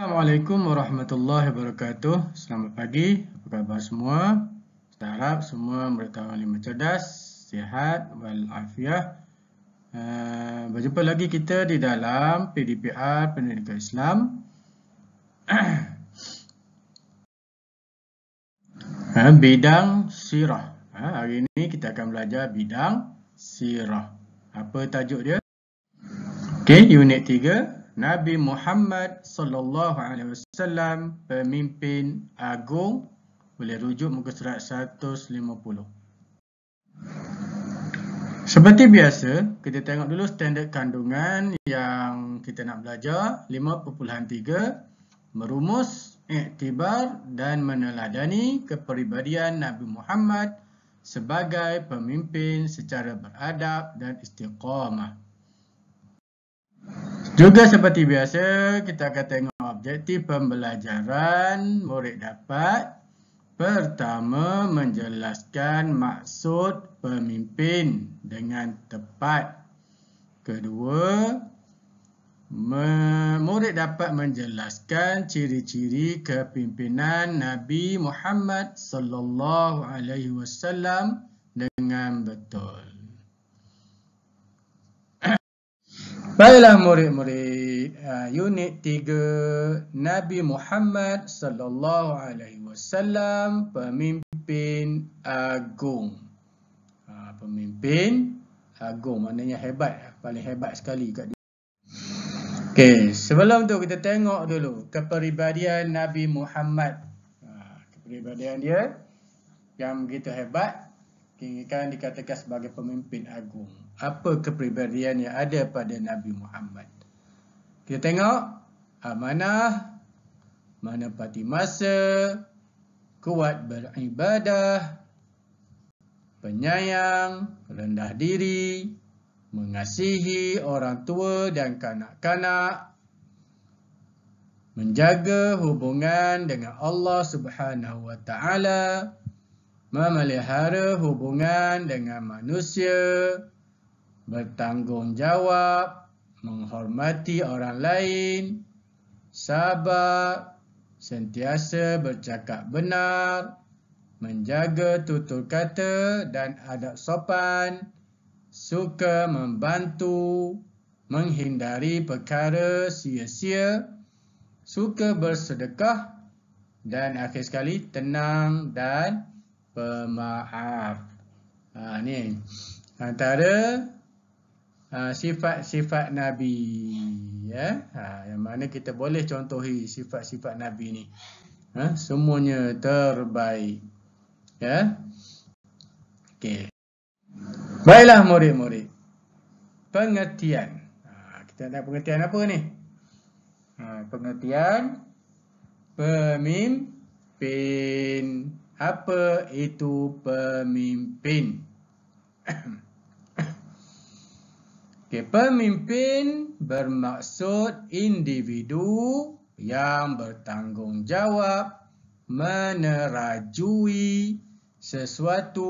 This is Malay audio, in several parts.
Assalamualaikum warahmatullahi wabarakatuh. Selamat pagi. Apa khabar semua? Saya harap semua bertahun lima cerdas, sihat walafiat. Berjumpa lagi kita di dalam PDPR Pendidikan Islam. Bidang sirah. Hari ini kita akan belajar bidang sirah. Apa tajuk dia? Okey, unit 3. Nabi Muhammad sallallahu alaihi wasallam, pemimpin agung. Boleh rujuk muka surat 150. Seperti biasa, kita tengok dulu standard kandungan yang kita nak belajar. 5.3, merumus, iktibar dan meneladani kepribadian Nabi Muhammad sebagai pemimpin secara beradab dan istiqamah. Juga seperti biasa, kita akan tengok objektif pembelajaran murid dapat. Pertama, menjelaskan maksud pemimpin dengan tepat. Kedua, murid dapat menjelaskan ciri-ciri kepimpinan Nabi Muhammad sallallahu alaihi wasallam dengan betul. Baiklah murid-murid, unit 3, Nabi Muhammad sallallahu alaihi wasallam, pemimpin agung. Pemimpin agung maknanya hebat, paling hebat sekali kat dunia. Okey, sebelum tu kita tengok dulu kepribadian Nabi Muhammad. Kepribadian dia yang begitu hebat, kan dikatakan sebagai pemimpin agung. Apa kepribadian yang ada pada Nabi Muhammad? Kita tengok amanah, menepati masa, kuat beribadah, penyayang, rendah diri, mengasihi orang tua dan kanak-kanak, menjaga hubungan dengan Allah Subhanahu wa taala, memelihara hubungan dengan manusia, bertanggungjawab, menghormati orang lain, sabar, sentiasa bercakap benar, menjaga tutur kata dan adab sopan, suka membantu, menghindari perkara sia-sia, suka bersedekah, dan akhir sekali tenang dan pemaaf. Ni antara sifat-sifat Nabi, ya. Yang mana kita boleh contohi sifat-sifat Nabi ni. Semuanya terbaik, ya. Okey. Baiklah murid-murid. Pengertian. Kita ada pengertian apa ni? Pengertian pemimpin. Apa itu pemimpin? Okay, pemimpin bermaksud individu yang bertanggungjawab menerajui sesuatu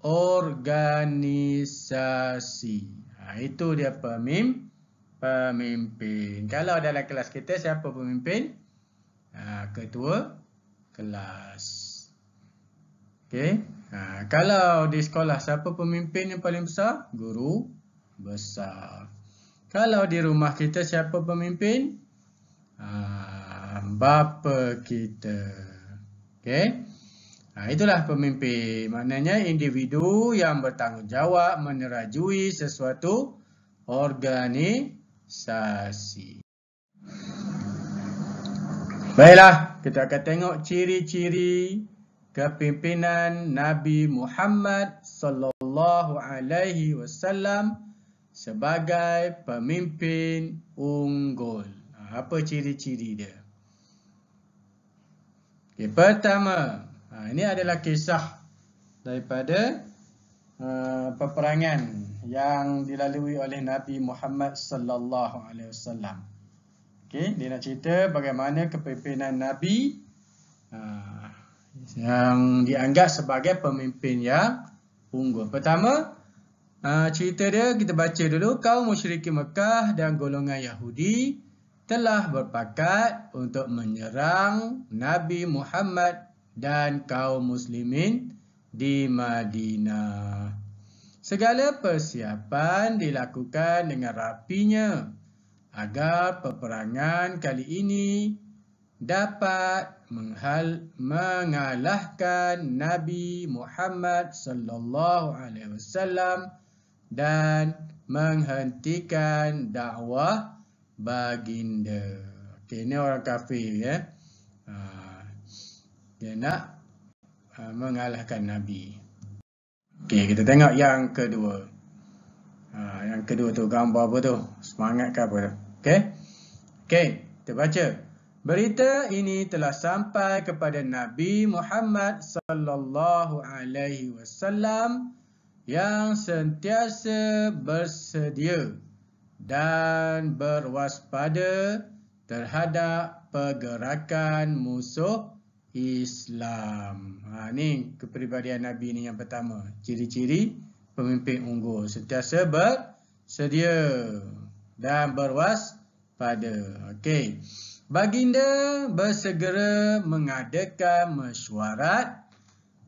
organisasi. Itu dia pemimpin. Kalau dalam kelas kita siapa pemimpin? Ketua kelas. Okey. Kalau di sekolah siapa pemimpin yang paling besar? Guru besar. Kalau di rumah kita siapa pemimpin? Bapa kita. Okey. Itulah pemimpin. Maknanya individu yang bertanggungjawab menerajui sesuatu organisasi. Baiklah, kita akan tengok ciri-ciri kepimpinan Nabi Muhammad sallallahu alaihi wasallam sebagai pemimpin unggul. Apa ciri-ciri dia? Okay, pertama, ini adalah kisah daripada peperangan yang dilalui oleh Nabi Muhammad sallallahu alaihi wasallam. Okey, dia nak cerita bagaimana kepimpinan Nabi yang dianggap sebagai pemimpin yang unggul. Pertama, cerita dia kita baca dulu. Kaum musyrikin Mekah dan golongan Yahudi telah berpakat untuk menyerang Nabi Muhammad dan kaum muslimin di Madinah. Segala persiapan dilakukan dengan rapinya agar peperangan kali ini dapat mengalahkan Nabi Muhammad sallallahu alaihi wasallam dan menghentikan dakwah baginda. Okey, ini orang kafir ya. Dia nak mengalahkan Nabi. Okey, kita tengok yang kedua. Yang kedua tu gambar apa tu? Semangat ke apa tu? Okey. Okey, kita baca. Berita ini telah sampai kepada Nabi Muhammad sallallahu alaihi wasallam yang sentiasa bersedia dan berwaspada terhadap pergerakan musuh Islam. Ni kepribadian Nabi ni yang pertama. Ciri-ciri pemimpin unggul. Sentiasa bersedia dan berwaspada. Okey. Baginda bersegera mengadakan mesyuarat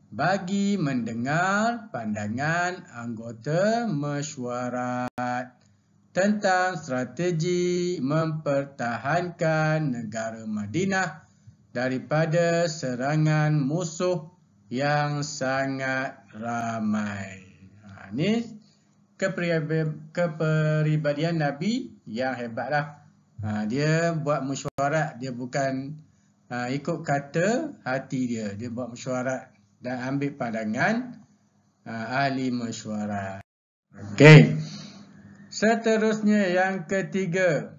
bagi mendengar pandangan anggota mesyuarat tentang strategi mempertahankan negara Madinah daripada serangan musuh yang sangat ramai. Ini kepribadian Nabi yang hebatlah. Dia buat mesyuarat, dia bukan ikut kata hati dia. Dia buat mesyuarat dan ambil pandangan ahli mesyuarat. Okey. Seterusnya yang ketiga.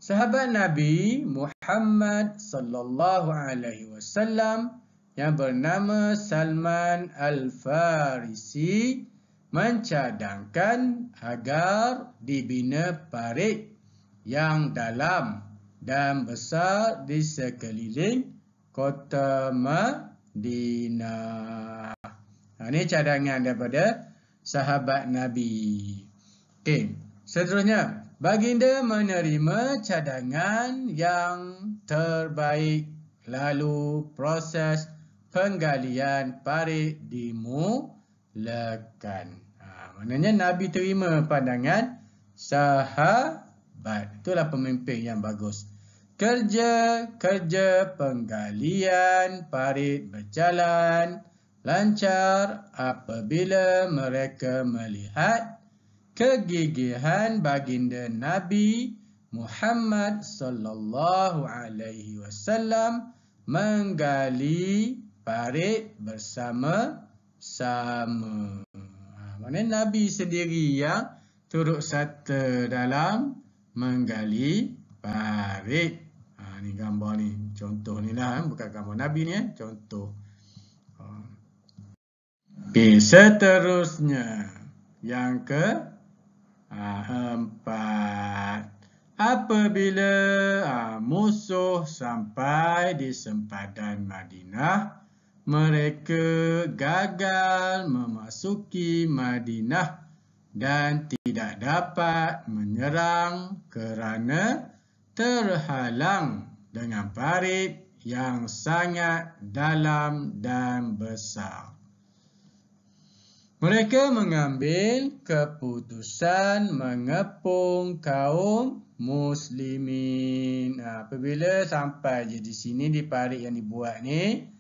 Sahabat Nabi Muhammad sallallahu alaihi wasallam yang bernama Salman Al-Farisi mencadangkan agar dibina parit yang dalam dan besar di sekeliling kota Madinah. Ini cadangan daripada sahabat Nabi. Okey, seterusnya baginda menerima cadangan yang terbaik, lalu proses penggalian parit dimulakan. Maknanya Nabi terima pandangan sahabat. Itulah pemimpin yang bagus. Kerja penggalian parit berjalan lancar apabila mereka melihat kegigihan baginda Nabi Muhammad sallallahu alaihi wasallam menggali parit bersama-sama. Maknanya Nabi sendiri yang turut serta dalam menggali parit. Ni gambar ni, contoh ni lah, bukan gambar Nabi ni, contoh. Okay, seterusnya yang keempat. Apabila musuh sampai di sempadan Madinah, mereka gagal memasuki Madinah dan tidak dapat menyerang kerana terhalang dengan parit yang sangat dalam dan besar. Mereka mengambil keputusan mengepung kaum muslimin. Apabila sampai je di sini di parit yang dibuat ni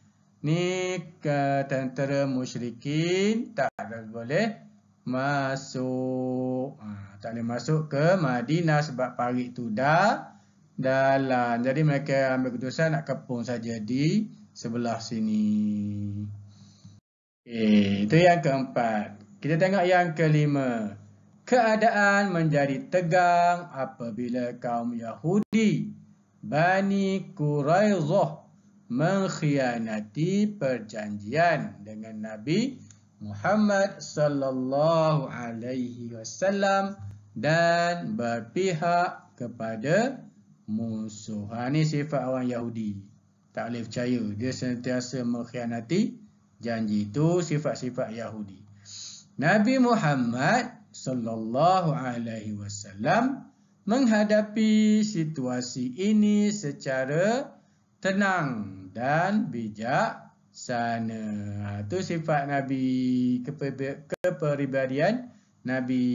tentera musyrikin tak boleh masuk. Tak boleh masuk ke Madinah sebab parit tu dah dalam. Jadi mereka ambil keputusan nak kepung saja di sebelah sini. Itu yang keempat. Kita tengok yang kelima. Keadaan menjadi tegang apabila kaum Yahudi Bani Quraidah mengkhianati perjanjian dengan Nabi Muhammad sallallahu alaihi wasallam dan berpihak kepada musuh. Ini sifat orang Yahudi. Tak boleh percaya. Dia sentiasa mengkhianati janji. Itu sifat-sifat Yahudi. Nabi Muhammad sallallahu alaihi wasallam menghadapi situasi ini secara tenang dan bijaksana. Itu sifat Nabi, kepribadian Nabi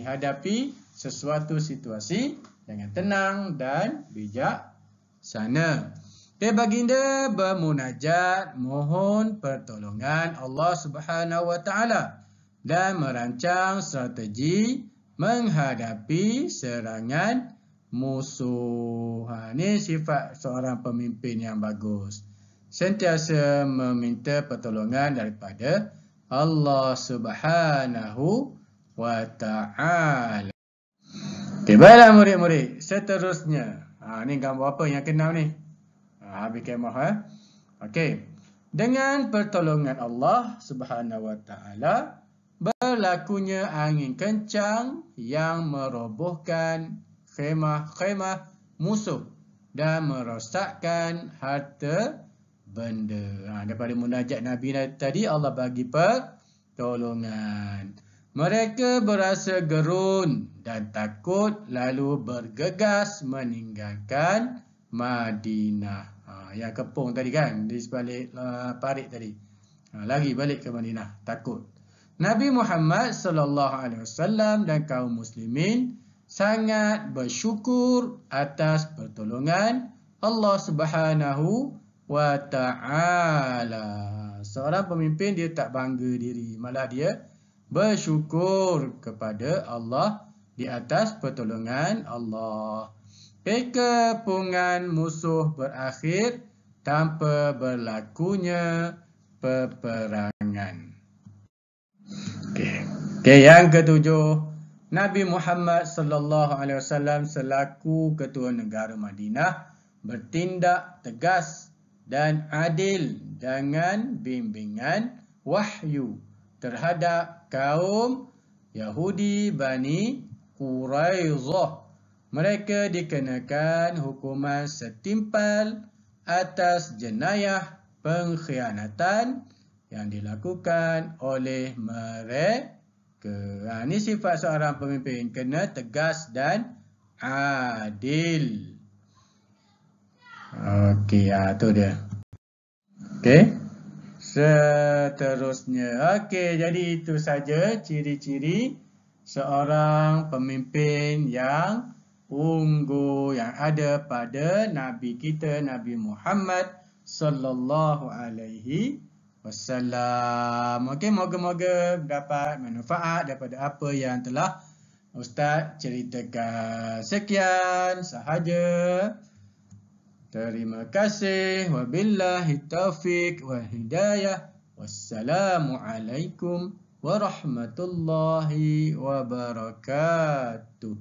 hadapi sesuatu situasi dengan tenang dan bijaksana. Baginda bermunajat mohon pertolongan Allah Subhanahu wa taala dan merancang strategi menghadapi serangan musuh. Ini sifat seorang pemimpin yang bagus. Sentiasa meminta pertolongan daripada Allah Subhanahu wa ta'ala. Baiklah murid-murid. Seterusnya. Ni gambar apa yang kenal ni? Habis kemah. Okey. Dengan pertolongan Allah Subhanahu wa ta'ala, berlakunya angin kencang yang merobohkan khemah-khemah musuh dan merosakkan harta benda. Daripada munajat Nabi tadi, Allah bagi pertolongan. Mereka berasa gerun dan takut lalu bergegas meninggalkan Madinah. Yang kepung tadi kan, di sebalik parit tadi. Lagi balik ke Madinah, takut. Nabi Muhammad sallallahu alaihi wasallam dan kaum muslimin sangat bersyukur atas pertolongan Allah Subhanahu wa ta'ala. Seorang pemimpin dia tak bangga diri, malah dia bersyukur kepada Allah di atas pertolongan Allah. Kepungan musuh berakhir tanpa berlakunya peperangan. Okey, yang ketujuh, Nabi Muhammad sallallahu alaihi wasallam selaku ketua negara Madinah bertindak tegas dan adil dengan bimbingan wahyu terhadap kaum Yahudi Bani Quraidah. Mereka dikenakan hukuman setimpal atas jenayah pengkhianatan yang dilakukan oleh mereka. Ini sifat seorang pemimpin, kena tegas dan adil. Okey, itu dia. Okey. Seterusnya. Okey, jadi itu saja ciri-ciri seorang pemimpin yang unggul yang ada pada Nabi kita, Nabi Muhammad sallallahu alaihi wasallam. Okey, moga-moga dapat manfaat daripada apa yang telah Ustaz ceritakan. Sekian sahaja. Terima kasih. Wabillahi taufiq wal hidayah. Wassalamualaikum warahmatullahi wabarakatuh.